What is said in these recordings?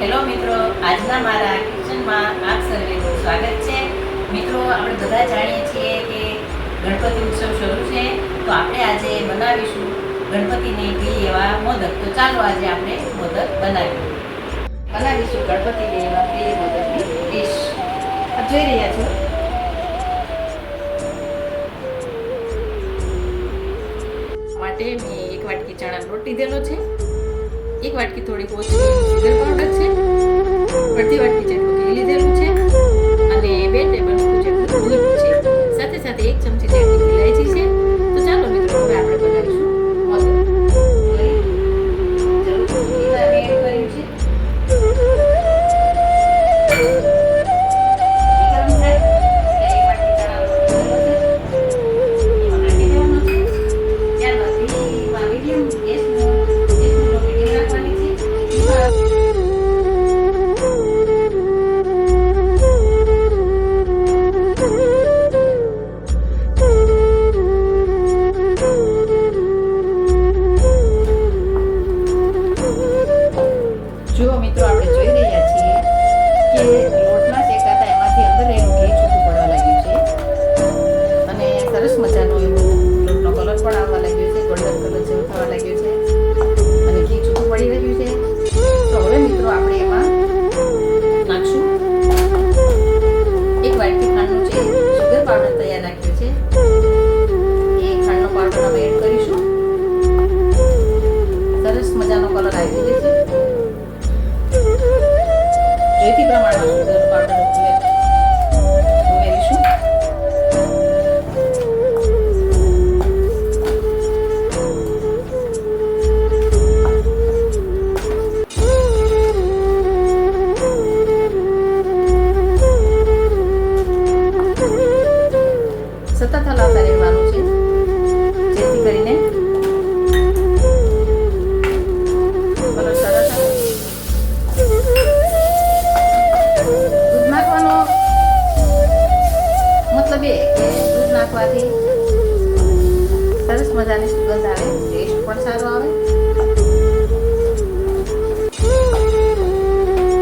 Hello મિત્રો, આજના મારા કિચનમાં આપ સર્વેનું સ્વાગત છે. મિત્રો, આપણે બધા જાણીએ છીએ કે ગણપતિ ઉત્સવ શરૂ છે, તો આપણે આજે બનાવીશું ગણપતિને પ્રિય એવા મોદક. તો ચાલો આજે આપણે મોદક બનાવીશું ગણપતિને એવા પ્રિય મોદકની ડીશ. આપ જોઈ રહ્યા છો. માટે મેં એક વાટકી ચણા લોટ લીધેલો છે, એક વાટકી થોડીક ઓછી શુગર પાવડર છે, અડધી વાટકી જેટલું ઘી લીધેલું છે અને 2 ટેબલ સ્પૂન જેટલું દૂધ છે. સાથે સાથે 1 ચમચી જેટલી ઇલાયચી છે. તો ચાલો મિત્રો, હવે આપણે બનાવીશું મોદક. જો મિત્રો, આપણે જોઈ રહ્યા છીએ કે લોટના શેકાતા એમાંથી અંદર એનું ઘી છૂટું પડવા લાગ્યું છે અને સરસ મજાનો એવો લોટનો કલર પણ આવવા લાગ્યો છે, ગોલ્ડન કલર જેવો થવા લાગ્યો છે અને ઘી છૂટું પડી રહ્યું છે. તો હવે મિત્રો, આપણે એમાં નાખશું 1 વાટકી ખાંડનું જે શુગર પાવડર તૈયાર રાખ્યો છે એ ખાંડનો પાવડર અમે એડ કરીશું. સરસ મજાનો કલર આવી ગયો છે. જેથી પ્રમાણમાં શુગર પાવડર ઉમેરીશું. સતત હલાવતા રહેવાનું છે, જેથી કરીને કલર સરસ આવે. મતલબ એ કે દૂધ નાખવાથી સરસ મજાની સુગંધ આવે, ટેસ્ટ પણ સારો આવે.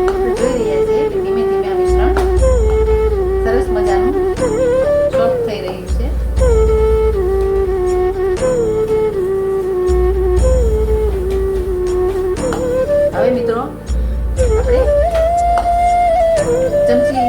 આપણે જોઈ રહ્યા છીએ કે ધીમે ધીમે આ મિશ્રણ સરસ મજાનું સોફ્ટ થઈ રહ્યું છે. હવે મિત્રો, આપણે ચમચી